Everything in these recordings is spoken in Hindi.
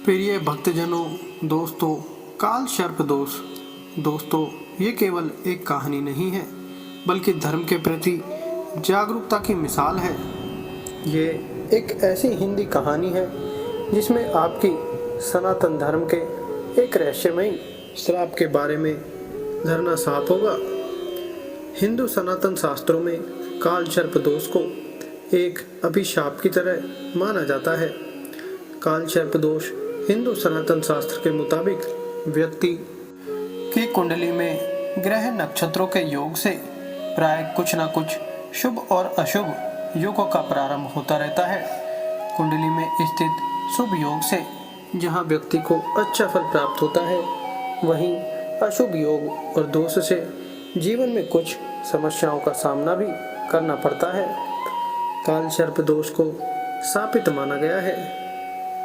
प्रिय भक्तजनों, दोस्तों, काल सर्प दोष। दोस्तों, ये केवल एक कहानी नहीं है, बल्कि धर्म के प्रति जागरूकता की मिसाल है। ये एक ऐसी हिंदी कहानी है जिसमें आपकी सनातन धर्म के एक रहस्यमयी श्राप के बारे में धरना साफ होगा। हिंदू सनातन शास्त्रों में काल सर्प दोष को एक अभिशाप की तरह माना जाता है। काल सर्प दोष हिंदू सनातन शास्त्र के मुताबिक व्यक्ति की कुंडली में ग्रह नक्षत्रों के योग से प्राय कुछ न कुछ शुभ और अशुभ योगों का प्रारंभ होता रहता है। कुंडली में स्थित शुभ योग से जहां व्यक्ति को अच्छा फल प्राप्त होता है, वहीं अशुभ योग और दोष से जीवन में कुछ समस्याओं का सामना भी करना पड़ता है। काल सर्प दोष को शापित माना गया है।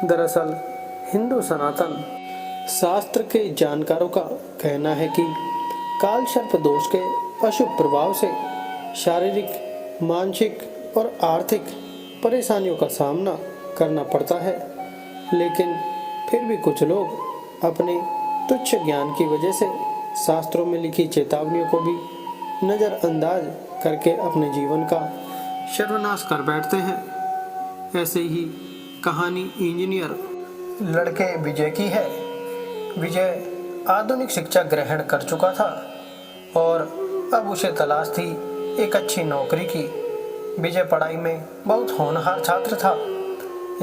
दरअसल हिंदू सनातन शास्त्र के जानकारों का कहना है कि काल सर्प दोष के अशुभ प्रभाव से शारीरिक, मानसिक और आर्थिक परेशानियों का सामना करना पड़ता है, लेकिन फिर भी कुछ लोग अपने तुच्छ ज्ञान की वजह से शास्त्रों में लिखी चेतावनियों को भी नज़रअंदाज करके अपने जीवन का सर्वनाश कर बैठते हैं। ऐसे ही कहानी इंजीनियर लड़के विजय की है। विजय आधुनिक शिक्षा ग्रहण कर चुका था और अब उसे तलाश थी एक अच्छी नौकरी की। विजय पढ़ाई में बहुत होनहार छात्र था,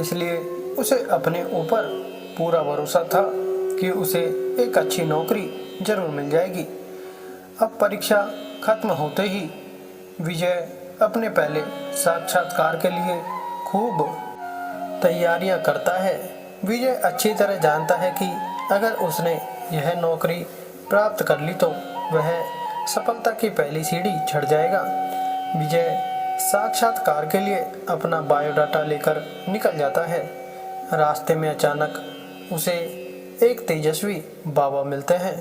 इसलिए उसे अपने ऊपर पूरा भरोसा था कि उसे एक अच्छी नौकरी जरूर मिल जाएगी। अब परीक्षा खत्म होते ही विजय अपने पहले साक्षात्कार के लिए खूब तैयारियां करता है। विजय अच्छी तरह जानता है कि अगर उसने यह नौकरी प्राप्त कर ली तो वह सफलता की पहली सीढ़ी चढ़ जाएगा। विजय साक्षात्कार के लिए अपना बायोडाटा लेकर निकल जाता है। रास्ते में अचानक उसे एक तेजस्वी बाबा मिलते हैं।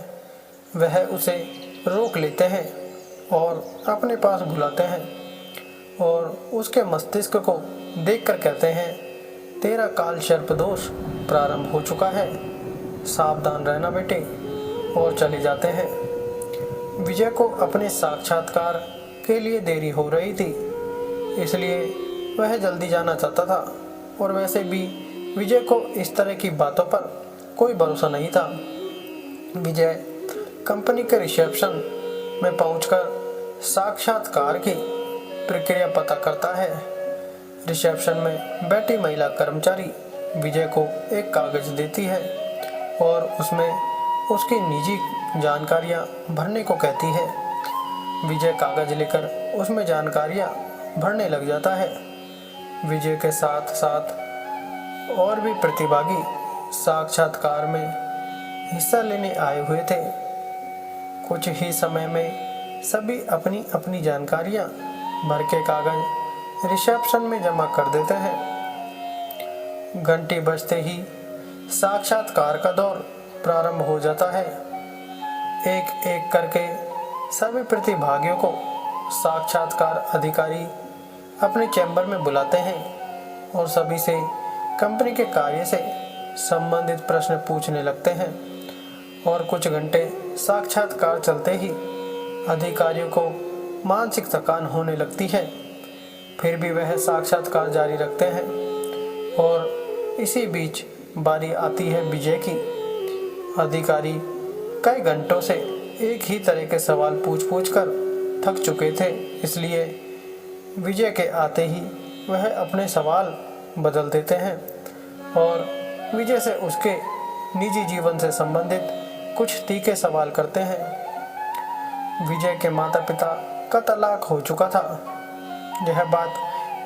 वह उसे रोक लेते हैं और अपने पास बुलाते हैं और उसके मस्तिष्क को देखकर कहते हैं, तेरा काल सर्प दोष प्रारंभ हो चुका है, सावधान रहना बेटे, और चले जाते हैं। विजय को अपने साक्षात्कार के लिए देरी हो रही थी, इसलिए वह जल्दी जाना चाहता था और वैसे भी विजय को इस तरह की बातों पर कोई भरोसा नहीं था। विजय कंपनी के रिसेप्शन में पहुंचकर साक्षात्कार की प्रक्रिया पता करता है। रिसेप्शन में बैठी महिला कर्मचारी विजय को एक कागज देती है और उसमें उसकी निजी जानकारियां भरने को कहती है। विजय कागज लेकर उसमें जानकारियां भरने लग जाता है। विजय के साथ साथ और भी प्रतिभागी साक्षात्कार में हिस्सा लेने आए हुए थे। कुछ ही समय में सभी अपनी अपनी जानकारियां भर के कागज रिसेप्शन में जमा कर देते हैं। घंटी बजते ही साक्षात्कार का दौर प्रारंभ हो जाता है। एक एक करके सभी प्रतिभागियों को साक्षात्कार अधिकारी अपने चैम्बर में बुलाते हैं और सभी से कंपनी के कार्य से संबंधित प्रश्न पूछने लगते हैं। और कुछ घंटे साक्षात्कार चलते ही अधिकारियों को मानसिक थकान होने लगती है, फिर भी वह साक्षात्कार जारी रखते हैं। और इसी बीच बारी आती है विजय की। अधिकारी कई घंटों से एक ही तरह के सवाल पूछ कर थक चुके थे, इसलिए विजय के आते ही वह अपने सवाल बदल देते हैं और विजय से उसके निजी जीवन से संबंधित कुछ तीखे सवाल करते हैं। विजय के माता पिता का तलाक हो चुका था। यह बात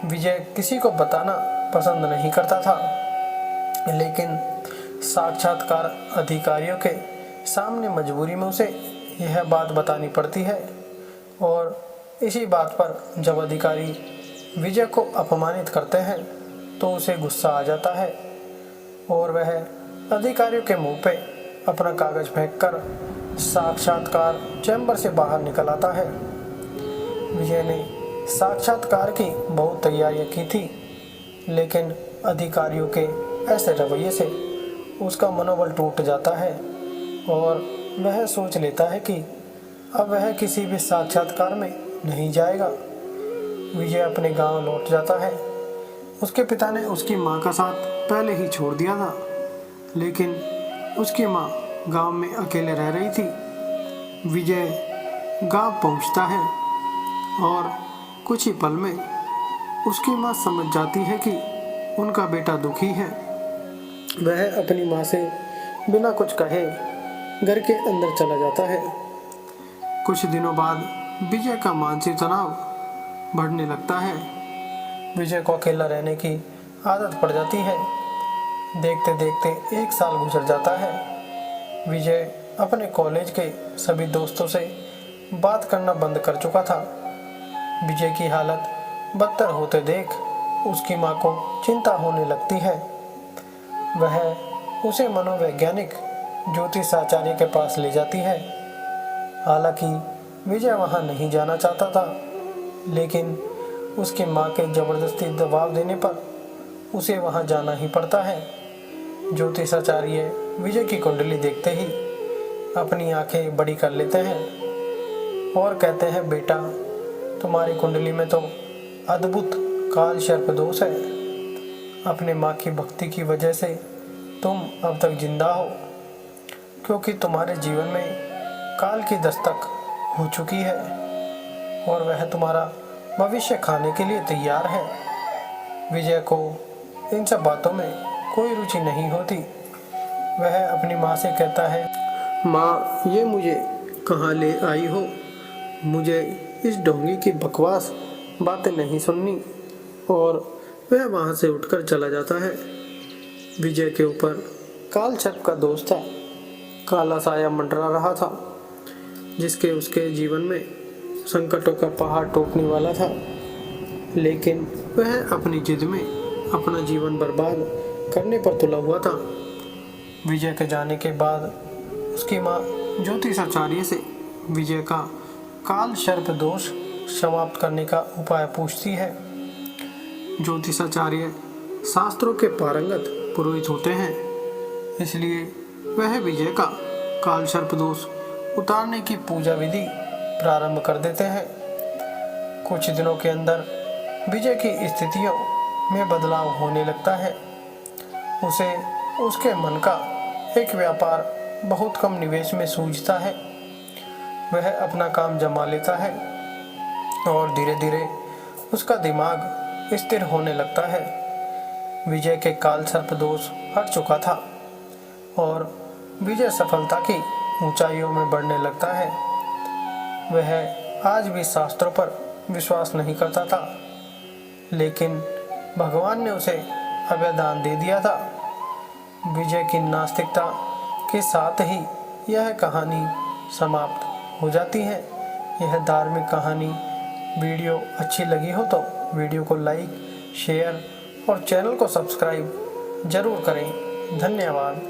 विजय किसी को बताना पसंद नहीं करता था, लेकिन साक्षात्कार अधिकारियों के सामने मजबूरी में उसे यह बात बतानी पड़ती है। और इसी बात पर जब अधिकारी विजय को अपमानित करते हैं तो उसे गुस्सा आ जाता है और वह अधिकारियों के मुंह पे अपना कागज फेंककर साक्षात्कार चैम्बर से बाहर निकल आता है। विजय ने साक्षात्कार की बहुत तैयारियां की थी, लेकिन अधिकारियों के ऐसे रवैये से उसका मनोबल टूट जाता है और वह सोच लेता है कि अब वह किसी भी साक्षात्कार में नहीं जाएगा। विजय अपने गांव लौट जाता है। उसके पिता ने उसकी माँ का साथ पहले ही छोड़ दिया था, लेकिन उसकी माँ गांव में अकेले रह रही थी। विजय गांव पहुंचता है और कुछ ही पल में उसकी माँ समझ जाती है कि उनका बेटा दुखी है। वह अपनी माँ से बिना कुछ कहे घर के अंदर चला जाता है। कुछ दिनों बाद विजय का मानसिक तनाव बढ़ने लगता है। विजय को अकेला रहने की आदत पड़ जाती है। देखते देखते 1 साल गुजर जाता है। विजय अपने कॉलेज के सभी दोस्तों से बात करना बंद कर चुका था। विजय की हालत बदतर होते देख उसकी माँ को चिंता होने लगती है। वह उसे मनोवैज्ञानिक ज्योतिष आचार्य के पास ले जाती है। हालांकि विजय वहां नहीं जाना चाहता था, लेकिन उसकी माँ के जबरदस्ती दबाव देने पर उसे वहां जाना ही पड़ता है। ज्योतिष आचार्य विजय की कुंडली देखते ही अपनी आंखें बड़ी कर लेते हैं और कहते हैं, बेटा, तुम्हारी कुंडली में तो अद्भुत काल सर्प दोष है। अपने माँ की भक्ति की वजह से तुम अब तक जिंदा हो, क्योंकि तुम्हारे जीवन में काल की दस्तक हो चुकी है और वह तुम्हारा भविष्य खाने के लिए तैयार है। विजय को इन सब बातों में कोई रुचि नहीं होती। वह अपनी माँ से कहता है, माँ, ये मुझे कहाँ ले आई हो? मुझे इस ढोंगी की बकवास बातें नहीं सुननी। और वह वहाँ से उठकर चला जाता है। विजय के ऊपर काल सर्प का दोष था। काला साया मंडरा रहा था, जिसके उसके जीवन में संकटों का पहाड़ टूटने वाला था। लेकिन वह अपनी जिद में अपना जीवन बर्बाद करने पर तुला हुआ था। विजय के जाने के बाद उसकी माँ ज्योतिष आचार्य से विजय का काल सर्प दोष समाप्त करने का उपाय पूछती है। ज्योतिष आचार्य शास्त्रों के पारंगत पुरोहित होते हैं, इसलिए वह विजय का काल सर्प दोष उतारने की पूजा विधि प्रारंभ कर देते हैं। कुछ दिनों के अंदर विजय की स्थितियों में बदलाव होने लगता है। उसे उसके मन का एक व्यापार बहुत कम निवेश में सूझता है। वह अपना काम जमा लेता है और धीरे धीरे उसका दिमाग स्थिर होने लगता है। विजय के काल सर्प दोष हट चुका था और विजय सफलता की ऊंचाइयों में बढ़ने लगता है। वह आज भी शास्त्रों पर विश्वास नहीं करता था, लेकिन भगवान ने उसे अभयदान दे दिया था। विजय की नास्तिकता के साथ ही यह कहानी समाप्त हो जाती है। यह धार्मिक कहानी वीडियो अच्छी लगी हो तो वीडियो को लाइक, शेयर और चैनल को सब्सक्राइब जरूर करें। धन्यवाद।